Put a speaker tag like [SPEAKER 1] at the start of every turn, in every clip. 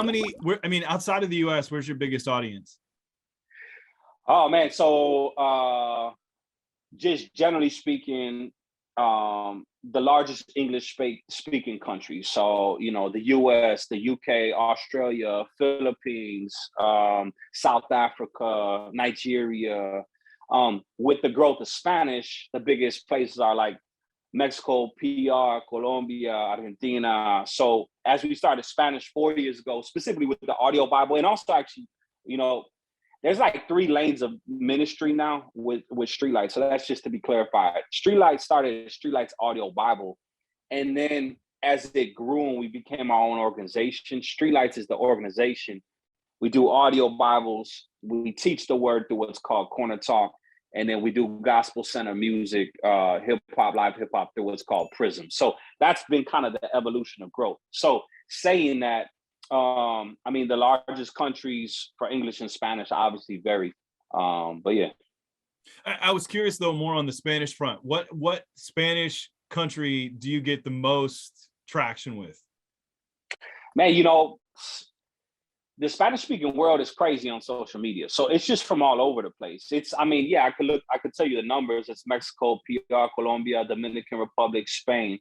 [SPEAKER 1] how many, I mean, outside of the US, where's your biggest audience?
[SPEAKER 2] Oh man, so just generally speaking, the largest English speaking countries. So, the US, the UK, Australia, Philippines, South Africa, Nigeria. With the growth of Spanish, the biggest places are like Mexico, PR, Colombia, Argentina. So as we started Spanish 4 years ago, specifically with the audio Bible, and also actually, there's like 3 lanes of ministry now with Streetlights. So that's just to be clarified. Streetlights started as Streetlights Audio Bible. And then as it grew and we became our own organization, Streetlights is the organization. We do audio Bibles. We teach the word through what's called Corner Talk. And then we do gospel center music, hip hop, live hip hop through what's called Prism. So that's been kind of the evolution of growth. So saying that, I mean, the largest countries for English and Spanish obviously vary, but yeah.
[SPEAKER 1] I was curious though, more on the Spanish front. What Spanish country do you get the most traction with?
[SPEAKER 2] Man, the Spanish speaking world is crazy on social media. So it's just from all over the place. I could tell you the numbers. It's Mexico, PR, Colombia, Dominican Republic, Spain.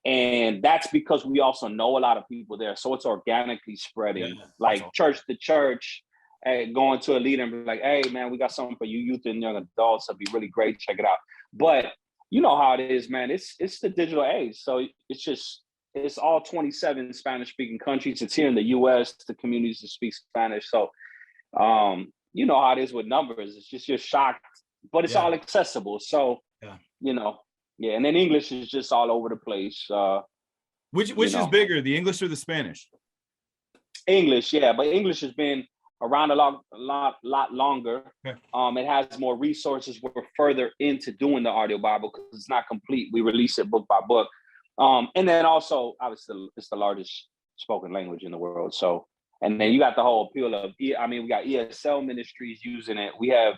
[SPEAKER 2] And that's because we also know a lot of people there. So it's organically spreading, like church to church, going to a leader and be like, hey, man, we got something for you youth and young adults. It'd be really great. Check it out. But you know how it is, man. It's the digital age. So it's all 27 Spanish speaking countries. It's here in the US, the communities that speak Spanish. So, you know how it is with numbers. It's just, you're shocked, but it's all accessible. So, yeah, and then English is just all over the place.
[SPEAKER 1] Which is bigger, the English or the Spanish?
[SPEAKER 2] English, yeah, but English has been around a lot longer. Okay. It has more resources. We're further into doing the audio Bible because it's not complete. We release it book by book, and then also obviously it's the largest spoken language in the world. So, and then you got the whole appeal of, we got ESL ministries using it. We have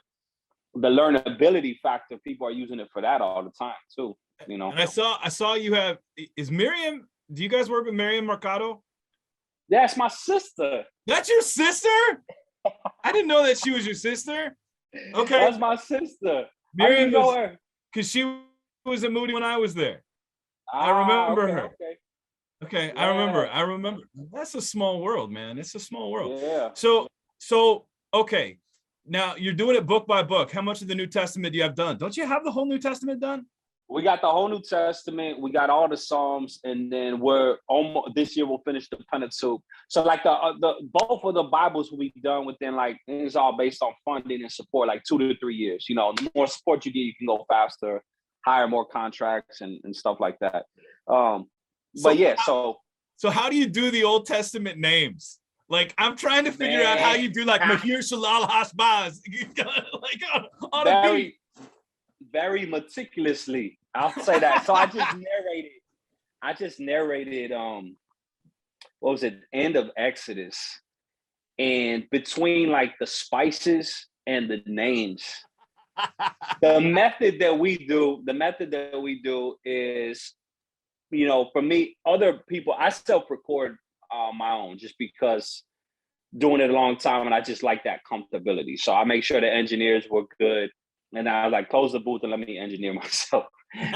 [SPEAKER 2] the learnability factor. People are using it for that all the time too, And
[SPEAKER 1] I saw you have, is Miriam, do you guys work with Miriam Mercado?
[SPEAKER 2] That's my sister.
[SPEAKER 1] That's your sister? I didn't know that she was your sister. Okay.
[SPEAKER 2] That's my sister.
[SPEAKER 1] Miriam,
[SPEAKER 2] how do you know her?
[SPEAKER 1] Because she was at Moody when I was there. I remember her. Okay. Yeah. I remember. That's a small world, man. It's a small world.
[SPEAKER 2] Yeah.
[SPEAKER 1] So, okay. Now you're doing it book by book. How much of the New Testament do you have done? Don't you have the whole New Testament done?
[SPEAKER 2] We got the whole New Testament. We got all the Psalms, and then we're almost this year we'll finish the Pentateuch. So like the both of the Bibles will be done within, like, it's all based on funding and support, like 2 to 3 years. The more support you get, you can go faster, hire more contracts and stuff like that.
[SPEAKER 1] So how do you do the Old Testament names? Like, I'm trying to figure out how you do like Mahir Shalal Hashbaz, like on a beat.
[SPEAKER 2] Very meticulously, I'll say that. So I just narrated what was it, end of Exodus, and between like the spices and the names, the method that we do is, for me, other people, I self-record my own just because doing it a long time, and I just like that comfortability. So I make sure the engineers were good. And I was like, close the booth and let me engineer myself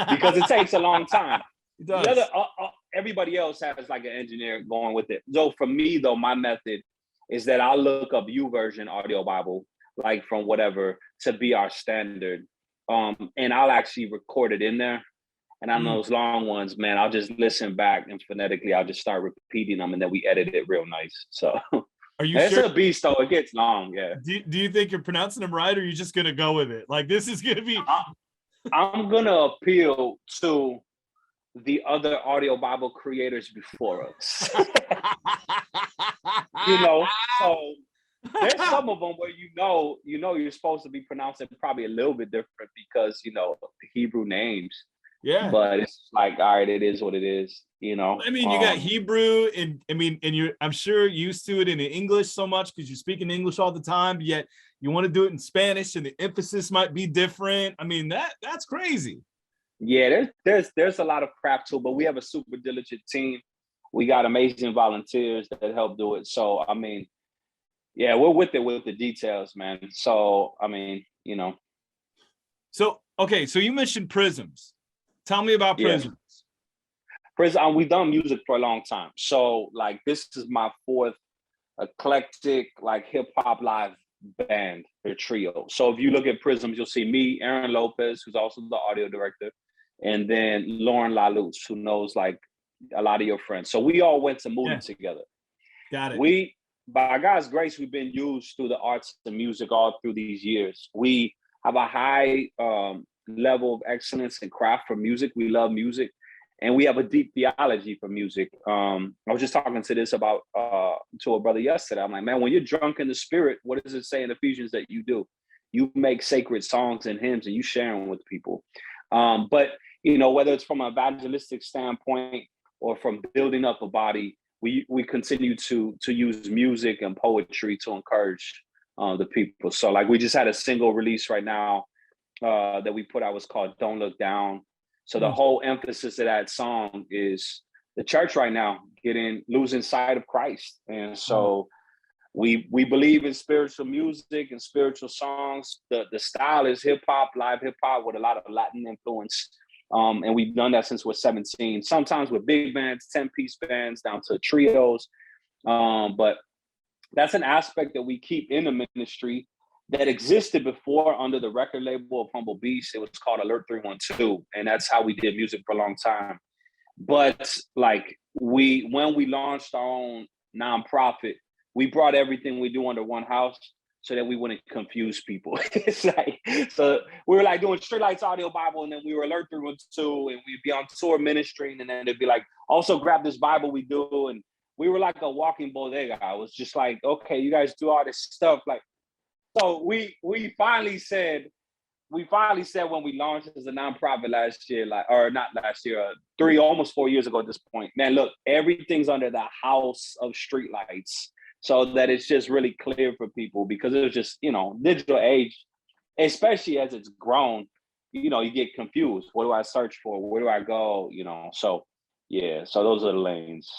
[SPEAKER 2] because it takes a long time.
[SPEAKER 1] It does.
[SPEAKER 2] Everybody else has like an engineer going with it. So for me, though, my method is that I'll look up YouVersion Audio Bible, like from whatever, to be our standard. And I'll actually record it in there. And on those long ones, man, I'll just listen back and phonetically, I'll just start repeating them, and then we edit it real nice. So.
[SPEAKER 1] Are you
[SPEAKER 2] it's
[SPEAKER 1] sure?
[SPEAKER 2] a beast, though. It gets long, yeah.
[SPEAKER 1] Do you think you're pronouncing them right, or are you just gonna go with it? Like, this is gonna be.
[SPEAKER 2] I'm gonna appeal to the other audio Bible creators before us. So there's some of them where you're supposed to be pronouncing probably a little bit different because the Hebrew names.
[SPEAKER 1] Yeah.
[SPEAKER 2] But it's like, all right, it is what it is,
[SPEAKER 1] I mean, you got Hebrew and you're, I'm sure, used to it in English so much because you're speaking English all the time, yet you want to do it in Spanish and the emphasis might be different. I mean, that's crazy.
[SPEAKER 2] Yeah, there's a lot of crap too, but we have a super diligent team. We got amazing volunteers that help do it. So I mean, yeah, we're with it with the details, man. So I mean, you know.
[SPEAKER 1] So okay, so you mentioned prisms. Tell me about
[SPEAKER 2] Yeah.
[SPEAKER 1] prisms.
[SPEAKER 2] Prism, we've done music for a long time. So like this is my fourth eclectic like hip hop live band or trio. So if you look at Prisms, you'll see me, Aaron Lopez, who's also the audio director, and then Lauren LaLuz, who knows like a lot of your friends. So we all went to Moody
[SPEAKER 1] Yeah.
[SPEAKER 2] together.
[SPEAKER 1] Got it.
[SPEAKER 2] We, by God's grace, we've been used through the arts and music all through these years. We have a high level of excellence and craft for music. We love music, and we have a deep theology for music. I was just talking to this about to a brother yesterday. I'm like, man, when you're drunk in the spirit, what does it say in Ephesians that you do? You make sacred songs and hymns, and you share them with people. But you know, whether it's from an evangelistic standpoint or from building up a body, we continue to use music and poetry to encourage the people. So like we just had a single release right now that we put out, was called Don't Look Down. So the whole emphasis of that song is the church right now losing sight of Christ. And so we believe in spiritual music and spiritual songs. The style is hip hop, live hip hop with a lot of Latin influence. And we've done that since we're 17, sometimes with big bands, 10-piece bands down to trios. But that's an aspect that we keep in the ministry that existed before under the record label of Humble Beast. It was called Alert 312. And that's how we did music for a long time. But like when we launched our own nonprofit, we brought everything we do under one house so that we wouldn't confuse people. It's like, so we were like doing Streetlights Audio Bible, and then we were Alert 312, and we'd be on tour ministering, and then it'd be like, also grab this Bible we do. And we were like a walking bodega. I was just like, okay, you guys do all this stuff. Like, so we finally said when we launched as a nonprofit last year, almost 4 years ago at this point, man, look, everything's under the house of Streetlights, so that it's just really clear for people, because it was just, you know, digital age, especially as it's grown, you know, you get confused. What do I search for? Where do I go? You know, so yeah, so those are the lanes.